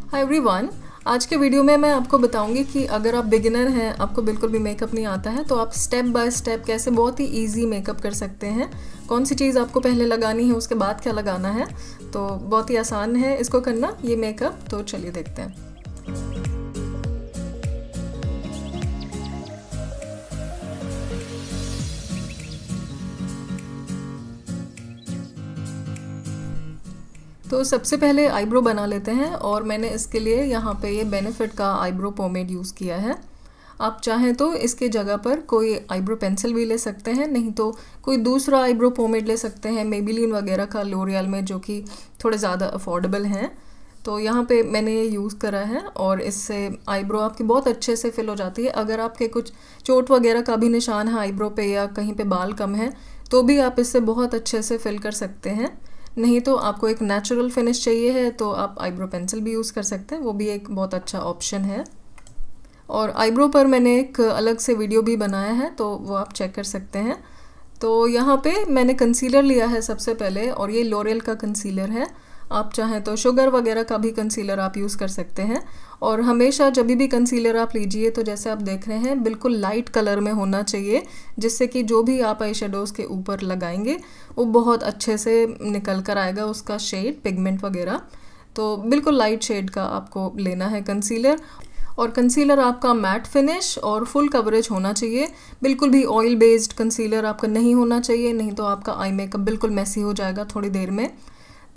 Hi everyone. आज के video में मैं आपको बताऊंगी कि अगर आप बिगिनर हैं, आपको बिल्कुल भी मेकअप नहीं आता है, तो आप स्टेप बाय स्टेप कैसे बहुत ही इजी मेकअप कर सकते हैं। कौन सी चीज़ आपको पहले लगानी है, उसके बाद क्या लगाना है, तो बहुत ही आसान है इसको करना ये मेकअप। तो चलिए देखते हैं। तो सबसे पहले आईब्रो बना लेते हैं और मैंने इसके लिए यहाँ पे ये बेनिफिट का आईब्रो पोमेड यूज़ किया है। आप चाहें तो इसके जगह पर कोई आईब्रो पेंसिल भी ले सकते हैं, नहीं तो कोई दूसरा आईब्रो पोमेड ले सकते हैं मेबेलिन वगैरह का, लोरियल में, जो कि थोड़े ज़्यादा अफोर्डेबल हैं। तो यहाँ पे मैंने ये यूज़ करा है और इससे आईब्रो आपकी बहुत अच्छे से फिल हो जाती है। अगर आपके कुछ चोट वगैरह का भी निशान है आईब्रो पे या कहीं पे बाल कम है, तो भी आप इससे बहुत अच्छे से फिल कर सकते हैं। नहीं तो आपको एक नेचुरल फिनिश चाहिए है तो आप आईब्रो पेंसिल भी यूज़ कर सकते हैं, वो भी एक बहुत अच्छा ऑप्शन है। और आईब्रो पर मैंने एक अलग से वीडियो भी बनाया है, तो वो आप चेक कर सकते हैं। तो यहाँ पे मैंने कंसीलर लिया है सबसे पहले, और ये लोरियल का कंसीलर है। आप चाहें तो शुगर वगैरह का भी कंसीलर आप यूज़ कर सकते हैं। और हमेशा जब भी कंसीलर आप लीजिए तो जैसे आप देख रहे हैं बिल्कुल लाइट कलर में होना चाहिए, जिससे कि जो भी आप आई शेडोज़ के ऊपर लगाएंगे वो बहुत अच्छे से निकल कर आएगा उसका शेड, पिगमेंट वगैरह। तो बिल्कुल लाइट शेड का आपको लेना है कंसीलर। और कंसीलर आपका मैट फिनिश और फुल कवरेज होना चाहिए। बिल्कुल भी ऑयल बेस्ड कंसीलर आपका नहीं होना चाहिए, नहीं तो आपका आई मेकअप बिल्कुल मैसी हो जाएगा थोड़ी देर में।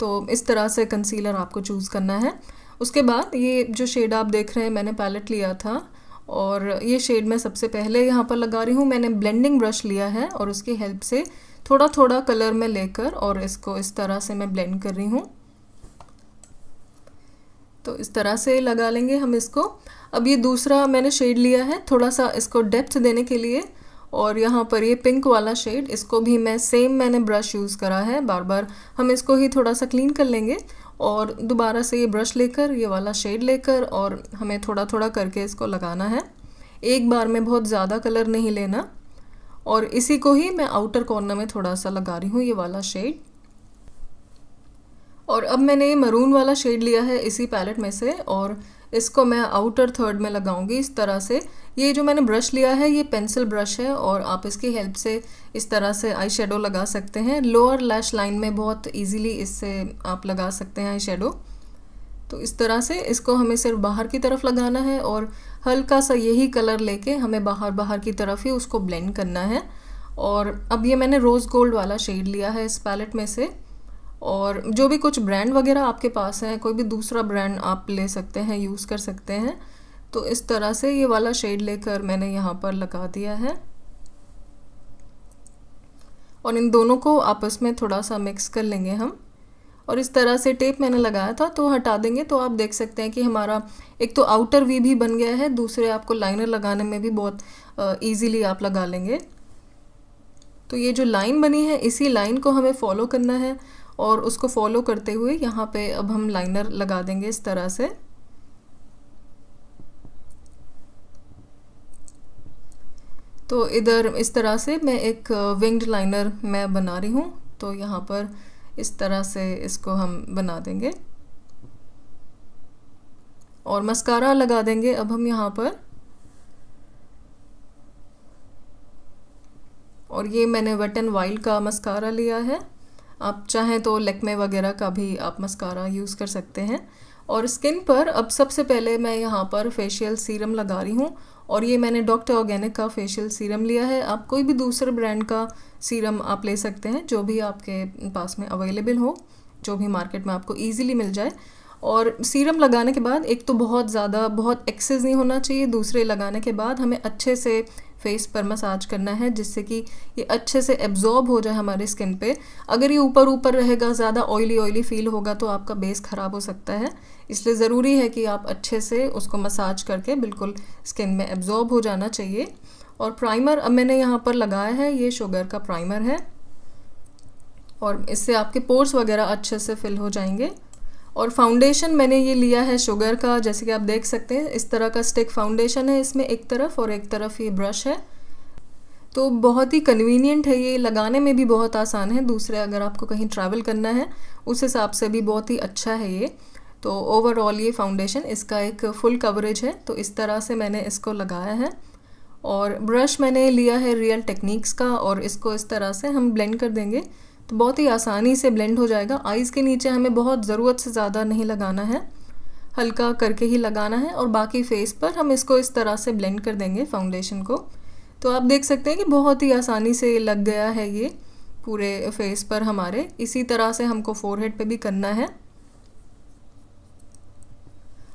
तो इस तरह से कंसीलर आपको चूज़ करना है। उसके बाद ये जो शेड आप देख रहे हैं, मैंने पैलेट लिया था और ये शेड मैं सबसे पहले यहाँ पर लगा रही हूँ। मैंने ब्लेंडिंग ब्रश लिया है और उसकी हेल्प से थोड़ा थोड़ा कलर में लेकर और इसको इस तरह से मैं ब्लेंड कर रही हूँ। तो इस तरह से लगा लेंगे हम इसको। अब ये दूसरा मैंने शेड लिया है थोड़ा सा इसको डेप्थ देने के लिए, और यहाँ पर ये पिंक वाला शेड, इसको भी मैं सेम मैंने ब्रश यूज़ करा है। बार बार हम इसको ही थोड़ा सा क्लीन कर लेंगे और दोबारा से ये ब्रश लेकर ये वाला शेड लेकर और हमें थोड़ा थोड़ा करके इसको लगाना है। एक बार में बहुत ज़्यादा कलर नहीं लेना। और इसी को ही मैं आउटर कॉर्नर में थोड़ा सा लगा रही हूँ, ये वाला शेड। और अब मैंने ये मरून वाला शेड लिया है इसी पैलेट में से, और इसको मैं आउटर थर्ड में लगाऊंगी इस तरह से। ये जो मैंने ब्रश लिया है ये पेंसिल ब्रश है और आप इसकी हेल्प से इस तरह से आई शेडो लगा सकते हैं। लोअर लैश लाइन में बहुत इजीली इससे आप लगा सकते हैं आई शेडो। तो इस तरह से इसको हमें सिर्फ बाहर की तरफ लगाना है और हल्का सा यही कलर लेके हमें बाहर बाहर की तरफ ही उसको ब्लेंड करना है। और अब ये मैंने रोज़ गोल्ड वाला शेड लिया है इस पैलेट में से, और जो भी कुछ ब्रांड वगैरह आपके पास है, कोई भी दूसरा ब्रांड आप ले सकते हैं, यूज़ कर सकते हैं। तो इस तरह से ये वाला शेड लेकर मैंने यहाँ पर लगा दिया है और इन दोनों को आपस में थोड़ा सा मिक्स कर लेंगे हम। और इस तरह से टेप मैंने लगाया था तो हटा देंगे, तो आप देख सकते हैं कि हमारा एक तो आउटर वी भी बन गया है, दूसरे आपको लाइनर लगाने में भी बहुत ईजीली आप लगा लेंगे। तो ये जो लाइन बनी है इसी लाइन को हमें फॉलो करना है और उसको फॉलो करते हुए यहाँ पे अब हम लाइनर लगा देंगे इस तरह से। तो इधर इस तरह से मैं एक विंग्ड लाइनर मैं बना रही हूँ, तो यहाँ पर इस तरह से इसको हम बना देंगे और मस्कारा लगा देंगे अब हम यहाँ पर। और ये मैंने वेट एंड वाइल्ड का मस्कारा लिया है, आप चाहें तो लैक्मे वगैरह का भी आप मस्कारा यूज़ कर सकते हैं। और स्किन पर अब सबसे पहले मैं यहाँ पर फेशियल सीरम लगा रही हूँ, और ये मैंने डॉक्टर ऑर्गेनिक का फेशियल सीरम लिया है। आप कोई भी दूसरे ब्रांड का सीरम आप ले सकते हैं, जो भी आपके पास में अवेलेबल हो, जो भी मार्केट में आपको ईजिली मिल जाए। और सीरम लगाने के बाद एक तो बहुत ज़्यादा बहुत एक्सेस नहीं होना चाहिए, दूसरे लगाने के बाद हमें अच्छे से फेस पर मसाज करना है, जिससे कि ये अच्छे से एब्जॉर्ब हो जाए हमारे स्किन पे। अगर ये ऊपर ऊपर रहेगा, ज़्यादा ऑयली ऑयली फील होगा, तो आपका बेस ख़राब हो सकता है। इसलिए ज़रूरी है कि आप अच्छे से उसको मसाज करके बिल्कुल स्किन में एब्जॉर्ब हो जाना चाहिए। और प्राइमर अब मैंने यहाँ पर लगाया है, ये शुगर का प्राइमर है और इससे आपके पोर्स वगैरह अच्छे से फिल हो जाएंगे। और फाउंडेशन मैंने ये लिया है शुगर का, जैसे कि आप देख सकते हैं इस तरह का स्टिक फाउंडेशन है इसमें, एक तरफ और एक तरफ ये ब्रश है। तो बहुत ही कन्वीनियंट है, ये लगाने में भी बहुत आसान है। दूसरे अगर आपको कहीं ट्रैवल करना है उस हिसाब से भी बहुत ही अच्छा है ये। तो ओवरऑल ये फाउंडेशन इसका एक फुल कवरेज है। तो इस तरह से मैंने इसको लगाया है और ब्रश मैंने लिया है रियल टेक्निक्स का और इसको इस तरह से हम ब्लेंड कर देंगे तो बहुत ही आसानी से ब्लेंड हो जाएगा। आईज़ के नीचे हमें बहुत ज़रूरत से ज़्यादा नहीं लगाना है, हल्का करके ही लगाना है और बाकी फेस पर हम इसको इस तरह से ब्लेंड कर देंगे फाउंडेशन को। तो आप देख सकते हैं कि बहुत ही आसानी से लग गया है ये पूरे फेस पर हमारे। इसी तरह से हमको फोरहेड पे भी करना है।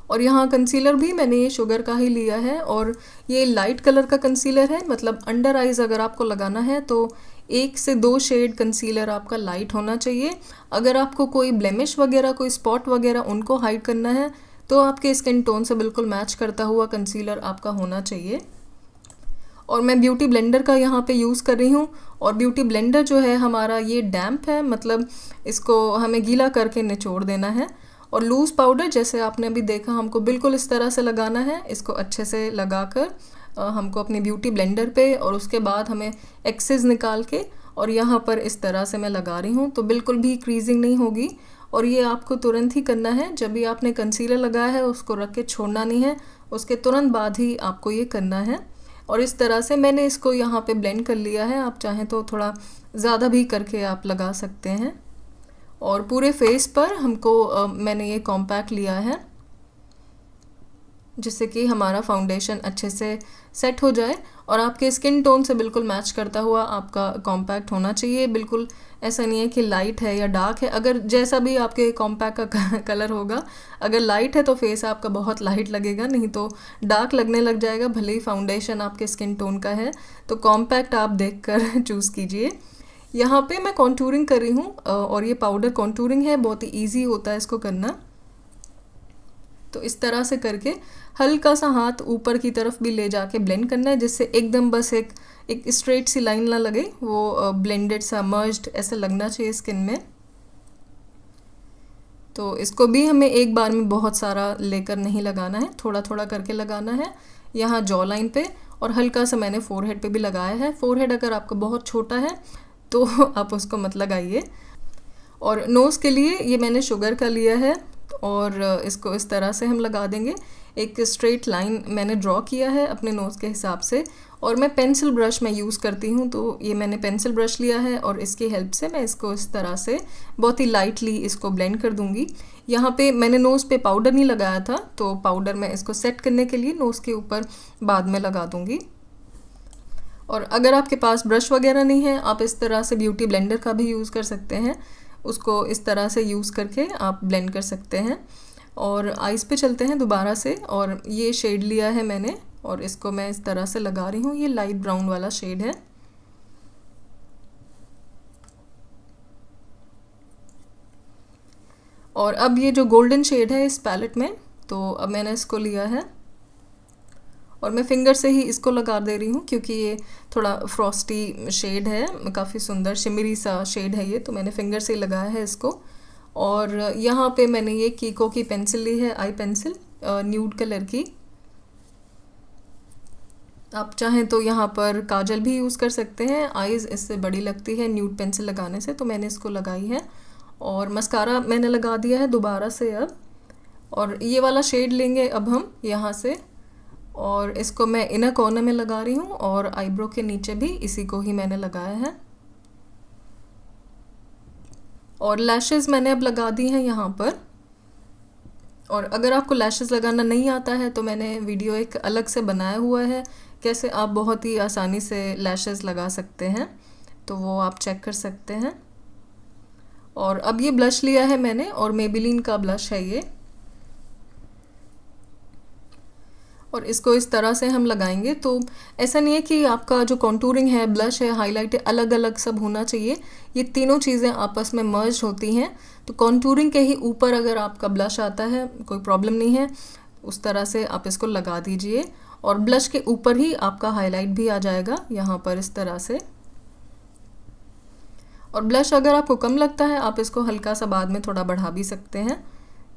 और यहाँ कंसीलर भी मैंने ये शुगर का ही लिया है और ये लाइट कलर का कंसीलर है, मतलब अंडर आइज़ अगर आपको लगाना है तो 1 से 2 शेड कंसीलर आपका लाइट होना चाहिए। अगर आपको कोई ब्लेमिश वगैरह, कोई स्पॉट वगैरह उनको हाइड करना है तो आपके स्किन टोन से बिल्कुल मैच करता हुआ कंसीलर आपका होना चाहिए। और मैं ब्यूटी ब्लेंडर का यहाँ पे यूज़ कर रही हूँ और ब्यूटी ब्लेंडर जो है हमारा ये डैम्प है, मतलब इसको हमें गीला करके निचोड़ देना है। और लूज़ पाउडर जैसे आपने अभी देखा हमको बिल्कुल इस तरह से लगाना है। इसको अच्छे से लगाकर हमको अपनी ब्यूटी ब्लेंडर पे और उसके बाद हमें एक्सेस निकाल के और यहाँ पर इस तरह से मैं लगा रही हूँ तो बिल्कुल भी क्रीजिंग नहीं होगी। और ये आपको तुरंत ही करना है, जब भी आपने कंसीलर लगाया है उसको रख के छोड़ना नहीं है, उसके तुरंत बाद ही आपको ये करना है। और इस तरह से मैंने इसको यहाँ पे ब्लेंड कर लिया है। आप चाहें तो थोड़ा ज़्यादा भी करके आप लगा सकते हैं। और पूरे फेस पर हमको मैंने ये कॉम्पैक्ट लिया है जिससे कि हमारा फाउंडेशन अच्छे से सेट हो जाए और आपके स्किन टोन से बिल्कुल मैच करता हुआ आपका कॉम्पैक्ट होना चाहिए। बिल्कुल ऐसा नहीं है कि लाइट है या डार्क है। अगर जैसा भी आपके कॉम्पैक्ट का कलर होगा, अगर लाइट है तो फेस आपका बहुत लाइट लगेगा, नहीं तो डार्क लगने लग जाएगा, भले ही फाउंडेशन आपके स्किन टोन का है। तो कॉम्पैक्ट आप देख कर चूज़ कीजिए। यहाँ पे मैं कॉन्टूरिंग कर रही हूँ और ये पाउडर कॉन्टूरिंग है, बहुत ही ईजी होता है इसको करना। तो इस तरह से करके हल्का सा हाथ ऊपर की तरफ भी ले जाके ब्लेंड करना है जिससे एकदम बस एक स्ट्रेट सी लाइन ना लगे, वो ब्लेंडेड सा मर्ज्ड ऐसा लगना चाहिए स्किन में। तो इसको भी हमें एक बार में बहुत सारा लेकर नहीं लगाना है, थोड़ा थोड़ा करके लगाना है। यहाँ जॉ लाइन पे और हल्का सा मैंने फोरहेड पे भी लगाया है। फोरहेड अगर आपका बहुत छोटा है तो आप उसको मत लगाइए। और नोज़ के लिए ये मैंने शुगर का लिया है और इसको इस तरह से हम लगा देंगे। एक स्ट्रेट लाइन मैंने ड्रॉ किया है अपने नोज़ के हिसाब से और मैं पेंसिल ब्रश में यूज़ करती हूँ, तो ये मैंने पेंसिल ब्रश लिया है और इसकी हेल्प से मैं इसको इस तरह से बहुत ही लाइटली इसको ब्लेंड कर दूँगी। यहाँ पे मैंने नोज़ पे पाउडर नहीं लगाया था तो पाउडर मैं इसको सेट करने के लिए नोज़ के ऊपर बाद में लगा दूँगी। और अगर आपके पास ब्रश वगैरह नहीं है, आप इस तरह से ब्यूटी ब्लेंडर का भी यूज़ कर सकते हैं। उसको इस तरह से यूज़ करके आप ब्लेंड कर सकते हैं। और आइज़ पे चलते हैं दोबारा से और ये शेड लिया है मैंने और इसको मैं इस तरह से लगा रही हूँ। ये लाइट ब्राउन वाला शेड है। और अब ये जो गोल्डन शेड है इस पैलेट में, तो अब मैंने इसको लिया है और मैं फिंगर से ही इसको लगा दे रही हूँ क्योंकि ये थोड़ा फ्रॉस्टी शेड है, काफ़ी सुंदर शिमरी सा शेड है ये, तो मैंने फिंगर से ही लगाया है इसको। और यहाँ पे मैंने ये कीको की पेंसिल ली है, आई पेंसिल न्यूड कलर की। आप चाहें तो यहाँ पर काजल भी यूज़ कर सकते हैं, आईज़ इससे बड़ी लगती है न्यूड पेंसिल लगाने से, तो मैंने इसको लगाई है। और मस्कारा मैंने लगा दिया है दोबारा से अब। और ये वाला शेड लेंगे अब हम यहाँ से और इसको मैं इनर कॉर्नर में लगा रही हूँ और आईब्रो के नीचे भी इसी को ही मैंने लगाया है। और लैशेज़ मैंने अब लगा दी हैं यहाँ पर। और अगर आपको लैशेज़ लगाना नहीं आता है तो मैंने वीडियो एक अलग से बनाया हुआ है कैसे आप बहुत ही आसानी से लैशेज़ लगा सकते हैं, तो वो आप चेक कर सकते हैं। और अब ये ब्लश लिया है मैंने और मेबेलिन का ब्लश है ये, और इसको इस तरह से हम लगाएंगे। तो ऐसा नहीं है कि आपका जो कॉन्टूरिंग है, ब्लश है, हाईलाइट है, अलग अलग सब होना चाहिए। ये तीनों चीज़ें आपस में मर्ज होती हैं। तो कॉन्टूरिंग के ही ऊपर अगर आपका ब्लश आता है कोई प्रॉब्लम नहीं है, उस तरह से आप इसको लगा दीजिए और ब्लश के ऊपर ही आपका हाईलाइट भी आ जाएगा यहाँ पर इस तरह से। और ब्लश अगर आपको कम लगता है आप इसको हल्का सा बाद में थोड़ा बढ़ा भी सकते हैं।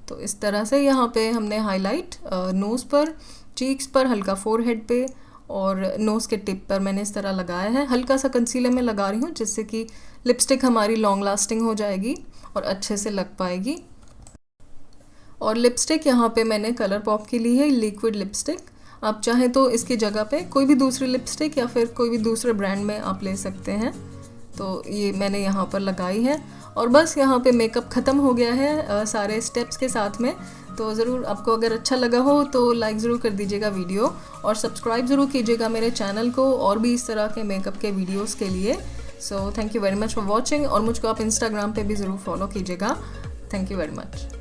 तो इस तरह से यहाँ पे हमने हाईलाइट नोज़ पर, चीक्स पर, हल्का फोरहेड पे और नोज़ के टिप पर मैंने इस तरह लगाया है। हल्का सा कंसीलर में लगा रही हूँ जिससे कि लिपस्टिक हमारी लॉन्ग लास्टिंग हो जाएगी और अच्छे से लग पाएगी। और लिपस्टिक यहाँ पे मैंने कलर पॉप की ली है लिक्विड लिपस्टिक। आप चाहें तो इसकी जगह पे कोई भी दूसरी लिपस्टिक या फिर कोई भी दूसरे ब्रांड में आप ले सकते हैं। तो ये मैंने यहाँ पर लगाई है और बस यहाँ पे मेकअप ख़त्म हो गया है सारे स्टेप्स के साथ में। तो ज़रूर आपको अगर अच्छा लगा हो तो लाइक ज़रूर कर दीजिएगा वीडियो और सब्सक्राइब ज़रूर कीजिएगा मेरे चैनल को और भी इस तरह के मेकअप के वीडियोस के लिए। So thank you very much for watching और मुझको आप इंस्टाग्राम पे भी ज़रूर फॉलो कीजिएगा। Thank you very much.